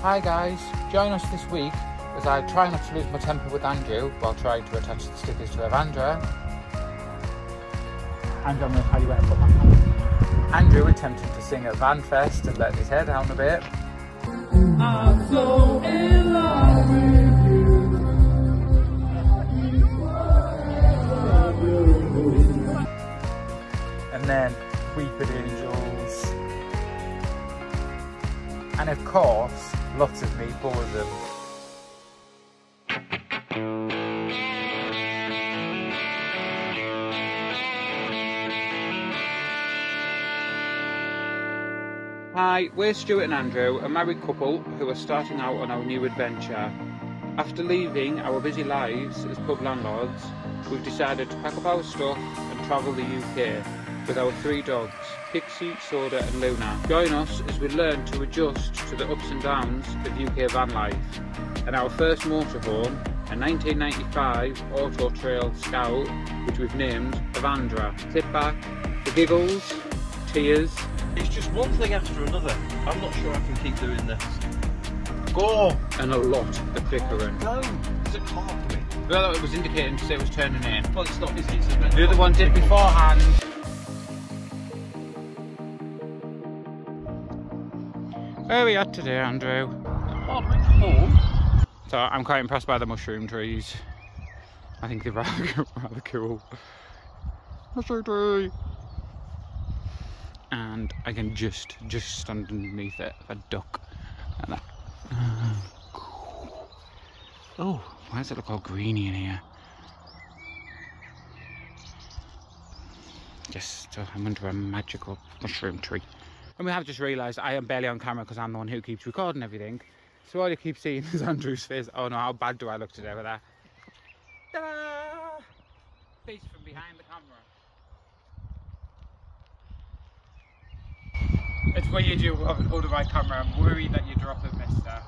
Hi guys, join us this week as I try not to lose my temper with Andrew while trying to attach the stickers to Avandra. And I'm going to tell you where to put my camera. Andrew attempted to sing at VanLife Fest and let his head down a bit. I'm so in love with you. And then Weeping Angels. And of course, lots of me boredom. Hi, we're Stuart and Andrew, a married couple who are starting out on our new adventure. After leaving our busy lives as pub landlords, we've decided to pack up our stuff and travel the UK with our 3 dogs, Pixie, Soda and Luna. Join us as we learn to adjust to the ups and downs of UK van life. And our first motorhome, a 1995 Auto Trail Scout, which we've named Avandra. Sit back for giggles, tears. It's just one thing after another. I'm not sure I can keep doing this. Go! And a lot of bickering. No, it's a car for me. Well, it was indicating to say it was turning in. Well, it's not, is it? The other one did beforehand. Where are we at today, Andrew? Hardwick Hall. So I'm quite impressed by the mushroom trees. I think they're rather cool. Mushroom tree! And I can just stand underneath it like a duck. Like that. Oh, why does it look all greeny in here? Just I'm under a magical mushroom tree. And we have just realised I am barely on camera because I'm the one who keeps recording everything. So all you keep seeing is Andrew's face. Oh no, how bad do I look today with that? Ta-da! Face from behind the camera. It's what you do of an ultra-wide camera. I'm worried that you drop it, mister.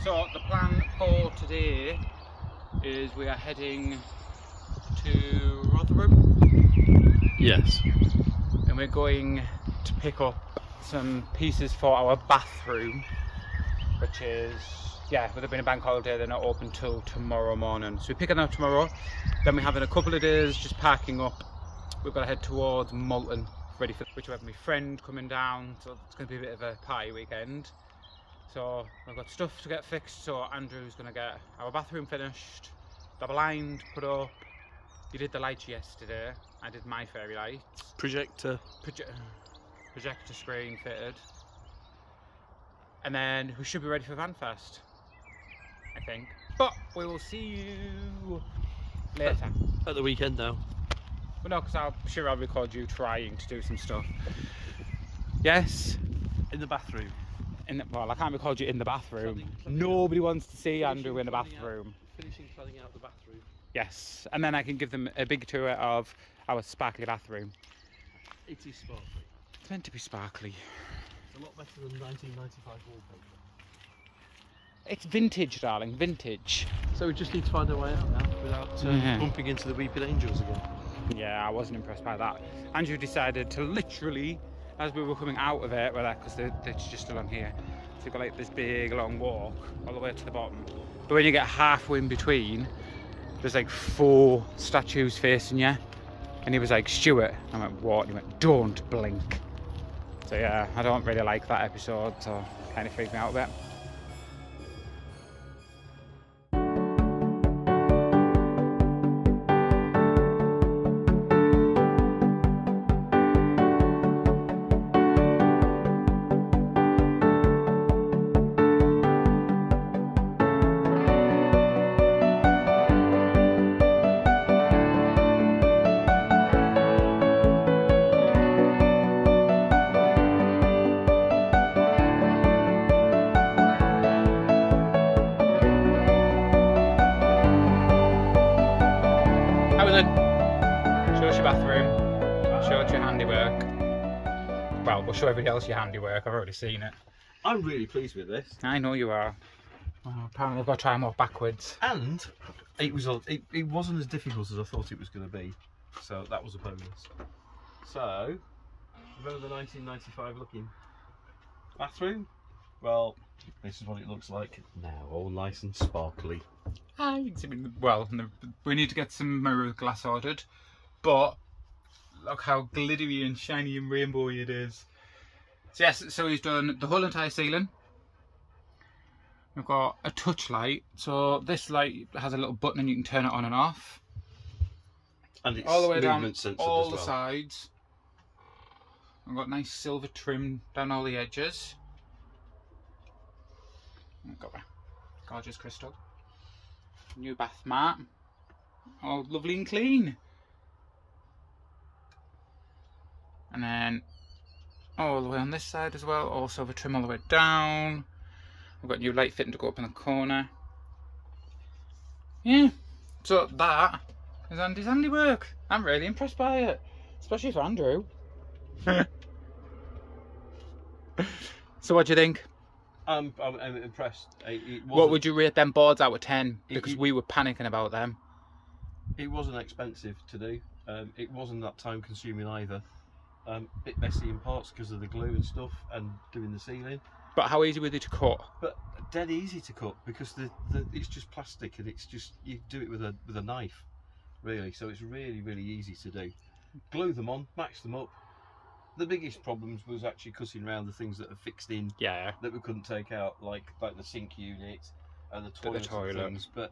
So the plan for today is we are heading to Rotherham. Yes. And we're going to pick up some pieces for our bathroom, which is, yeah, with it being a bank holiday, they're not open till tomorrow morning. So we're picking up tomorrow. Then we're having a couple of days just packing up. We've got to head towards Malton, ready for which we have my friend coming down, so it's going to be a bit of a party weekend. So I've got stuff to get fixed, so Andrew's going to get our bathroom finished, the blind put up. You did the lights yesterday, I did my fairy lights. Projector Screen fitted. And then we should be ready for VanLife Fest, I think. But we will see you later. At the weekend now. Well, no, because I'm sure I'll record you trying to do some stuff. Yes? In the bathroom. Well, I can't record you in the bathroom. Nobody wants to see Andrew in the bathroom. Finishing planning out the bathroom. Yes, and then I can give them a big tour of our sparkly bathroom. It is sparkly. It's meant to be sparkly. It's a lot better than 1995 wallpaper. It's vintage, darling, vintage. So we just need to find our way out now without bumping into the Weeping Angels again. Yeah, I wasn't impressed by that. Andrew decided to literally, as we were coming out of it, because they're just along here, so you've got like this big long walk all the way to the bottom. But when you get halfway in between, there's like 4 statues facing you. And he was like, Stuart. I went, what? And he went, don't blink. So yeah, I don't really like that episode, so it kind of freaked me out a bit. Show us your bathroom, show us your handiwork. Well, we'll show everybody else your handiwork, I've already seen it. I'm really pleased with this. I know you are. Well, apparently I've got to try and walk backwards. And it wasn't as difficult as I thought it was going to be. So that was a bonus. So, remember the 1995 looking bathroom? Well, this is what it looks like now, all nice and sparkly. Well, we need to get some mirror glass ordered, but look how glittery and shiny and rainbowy it is. So yes, so he's done the whole entire ceiling. We've got a touch light, so this light has a little button and you can turn it on and off. And it's all the way down all the sides. We've got nice silver trim down all the edges. We've got a gorgeous crystal. New bath mat. All lovely and clean. And then all the way on this side as well, all silver trim all the way down. We've got new light fitting to go up in the corner. Yeah, so that is Andy's handiwork. I'm really impressed by it, especially for Andrew. So what do you think? I'm impressed. What would you rate them boards out of 10? Because we were panicking about them. It wasn't expensive to do. It wasn't that time consuming either. Bit messy in parts because of the glue and stuff and doing the ceiling. But how easy were they to cut? But dead easy to cut because it's just plastic and it's just, you do it with a knife, really. So it's really easy to do. Glue them on, match them up. The biggest problems was actually cutting around the things that are fixed in, that we couldn't take out, like the sink unit and the toilet and things. But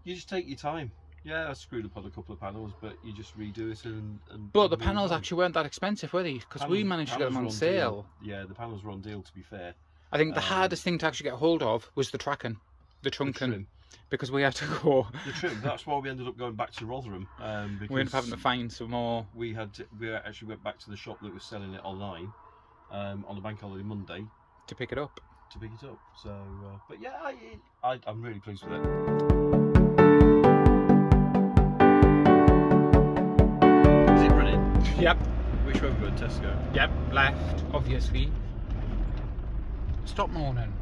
you just take your time. Yeah, I screwed up on a couple of panels, but you just redo it and but the panels actually weren't that expensive, were they? Because we managed to get them on sale. Yeah, the panels were on deal, to be fair. I think the hardest thing to actually get hold of was the tracking, the trunking, because we had to go. The trim. That's why we ended up going back to Rotherham. Because we ended up having to find some more. We actually went back to the shop that was selling it online on the bank holiday Monday to pick it up. So, but yeah, I'm really pleased with it. Yep. Which way we're going, Tesco? Yep, left, obviously. Stop moaning.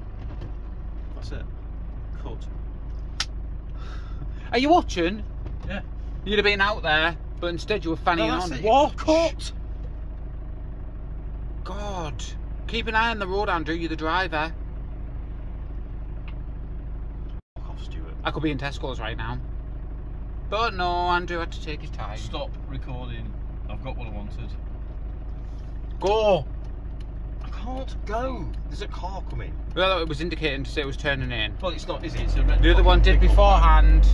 That's it. Cut. Are you watching? Yeah. You'd have been out there, but instead you were fanning on. What? Cut! God. Keep an eye on the road, Andrew. You're the driver. Fuck off, Stuart. I could be in Tesco's right now. But no, Andrew had to take his time. Stop recording. I've got what I wanted. Go! I can't go. There's a car coming. Well, it was indicating to say it was turning in. Well, it's not, is it? It's a red. The other one did beforehand.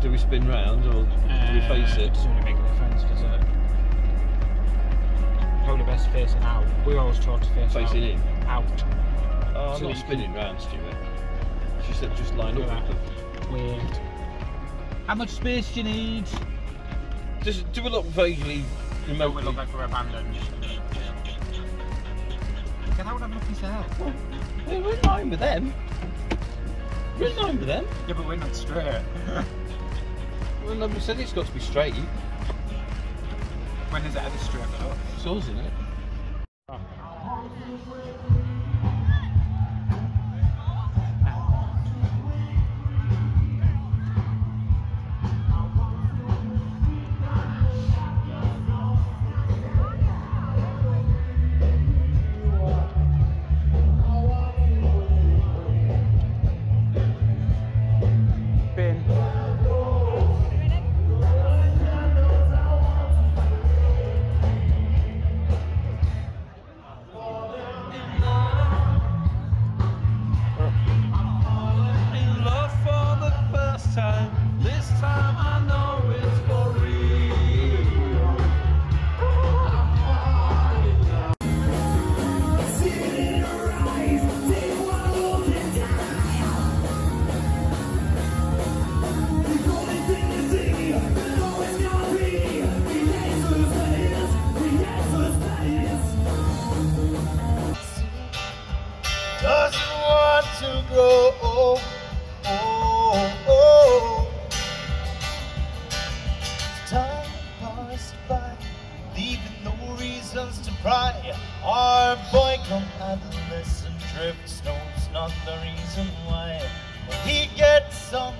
Do we spin round or do we face it? It doesn't really make a difference, does it? Probably best facing out. We always try to face facing in? Out. Oh, I'm not spinning round, Stuart. She said just line up with them. Weird. How much space do you need? Do we look vaguely remotely? We look like we're abandoned. Get out and have a look yourself. Well, we're in line with them. We're in line with them. Yeah, but we're not straight. Well, nobody said it's got to be straight. When is it ever straight though? It's yours, isn't it? Our boy come adolescent drifts knows not the reason why. He gets some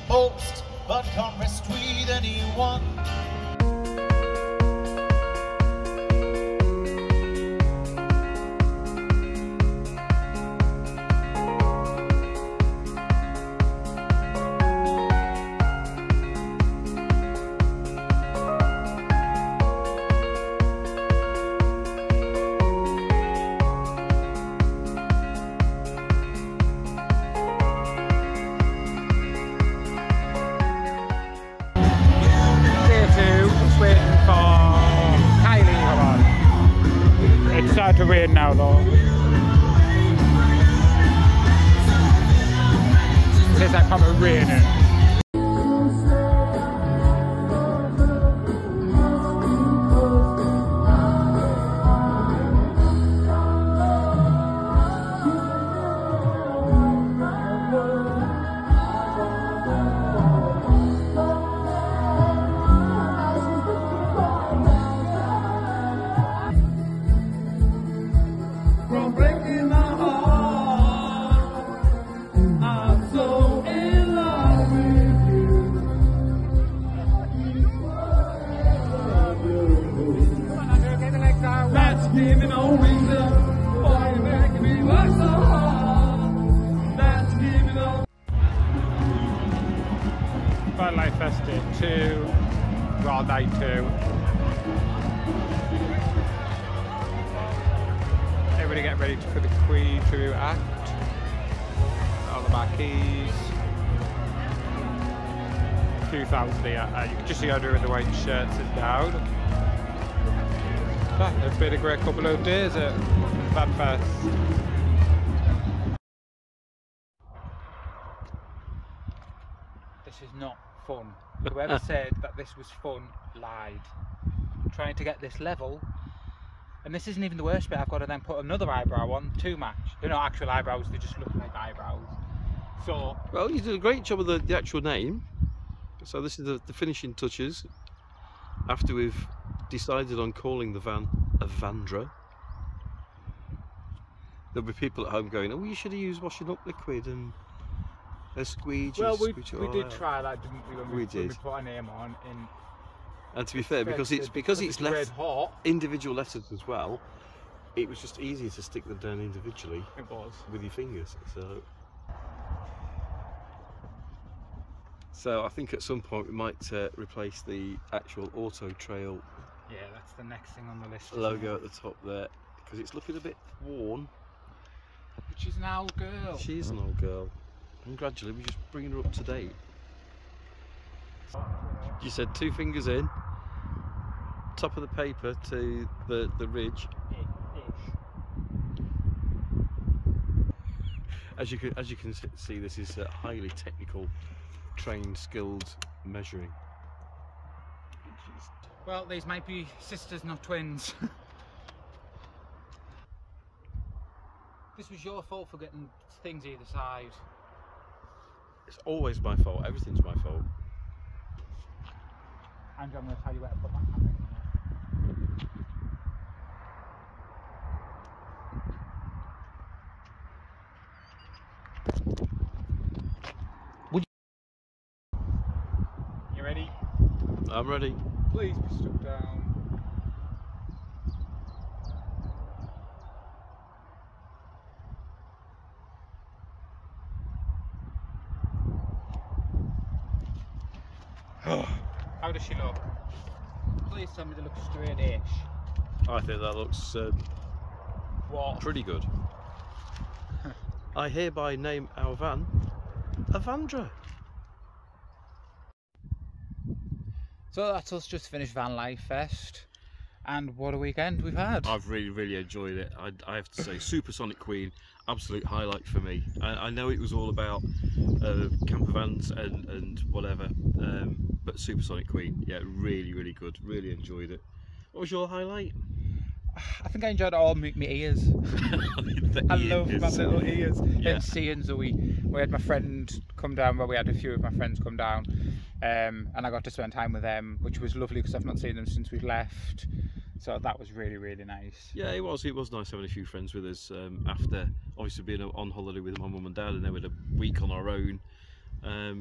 boast, but can't rest with anyone. It's starting to rain now though. It's like proper raining. VanLife Fest Day 2, Raw Day 2. Everybody get ready for the Queen tribute act. All the marquees. A few thousand here. You can just see Audrey with the white shirts is down. It's been a great couple of days at VanFest. This is not fun. Whoever said that this was fun lied. I'm trying to get this level, and this isn't even the worst bit. I've got to then put another eyebrow on to match. They're not actual eyebrows, they just look like eyebrows. So, well, you did a great job of the actual name. So this is the finishing touches after we've decided on calling the van Avandra. There'll be people at home going, oh, you should have used washing up liquid and a squeegee. well, we did try that, didn't we? When we did. We put a name on. And to be fair, because it's left hot, individual letters as well, it was just easier to stick them down individually. It was. With your fingers. So I think at some point we might replace the actual Auto Trail. Yeah, that's the next thing on the list. Logo at the top there, because it's looking a bit worn. But she's an old girl. She is an old girl. And gradually we're just bringing her up to date. You said 2 fingers in, top of the paper to the ridge. As you can see, this is highly technical, trained, skilled measuring. Well, these might be sisters, not twins. This was your fault for getting things either side. It's always my fault. Everything's my fault. Andrew, I'm going to tell you where to put my camera in there. You ready? I'm ready. Please be stuck down. How does she look? Please tell me they look straight-ish. I think that looks pretty good. I hereby name our van Avandra. So that's us just finished VanLife Fest, and what a weekend we've had. I've really enjoyed it. I have to say, Supersonic Queen, absolute highlight for me. I know it was all about camper vans and whatever, but Supersonic Queen, yeah, really good. Really enjoyed it. What was your highlight? I think I enjoyed all my ears. I love my little ears. Yeah. And seeing Zoe, we had my friend come down. Well, we had a few of my friends come down, and I got to spend time with them, which was lovely because I've not seen them since we left. So that was really, really nice. Yeah, it was nice having a few friends with us after obviously being on holiday with my mum and dad, and then we had a week on our own.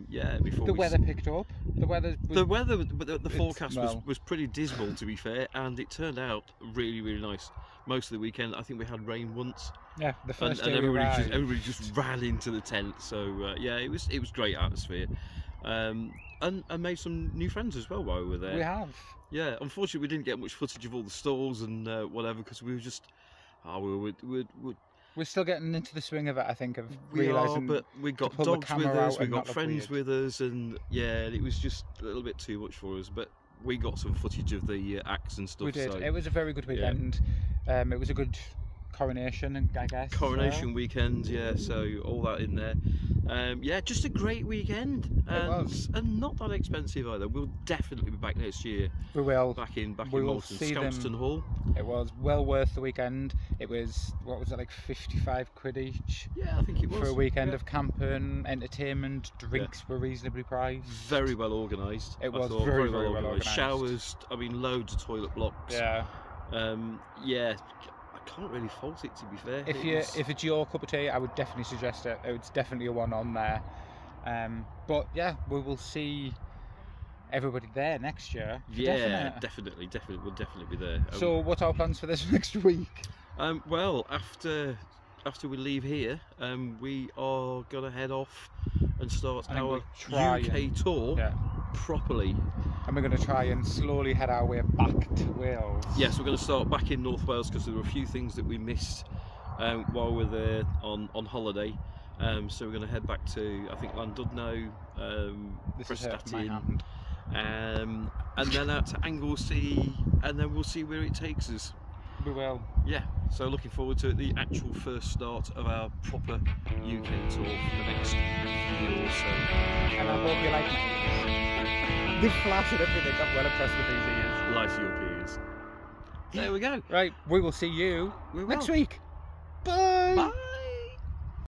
Yeah, before the weather picked up. The forecast was pretty dismal, to be fair, and it turned out really, really nice. Most of the weekend, I think we had rain once. Yeah, the first day everybody just ran into the tent. So yeah, it was great atmosphere, and made some new friends as well while we were there. We have. Yeah, unfortunately, we didn't get much footage of all the stalls and whatever because we were just we're still getting into the swing of it, I think, of realising. But we got dogs with us, we got friends with us, and yeah, it was just a little bit too much for us. But we got some footage of the acts and stuff. We did. So, it was a very good weekend. Yeah. It was a good coronation, I guess. Coronation weekend, yeah. So all that in there. Yeah, just a great weekend, and not that expensive either. We'll definitely be back next year. We will. Back in Malton, Scampston Hall. It was well worth the weekend. It was, what was it, like 55 quid each? Yeah, I think it was. For a weekend of camping, entertainment, drinks were reasonably priced. Very well organised. It was very well organised. Showers, I mean, loads of toilet blocks. Yeah. Yeah. I can't really fault it, to be fair. If it's your cup of tea, I would definitely suggest it. It's definitely a one on there. But yeah, we will see everybody there next year. Yeah, definitely. We'll definitely be there. So what's our plans for this next week? Well, after we leave here, we are gonna head off and start our UK tour properly. And we're going to try and slowly head our way back to Wales. Yes, we're going to start back in North Wales because there were a few things that we missed while we were there on holiday. So we're going to head back to, I think, Llandudno, Prestatyn, and then out to Anglesey, and then we'll see where it takes us. We will. Yeah, so looking forward to it, the actual first start of our proper UK tour for the next year or so. And I hope you like it. The flash and everything, I'm well impressed with these ears. Light your ears. There we go. Right, we will see you next week. Bye! Bye!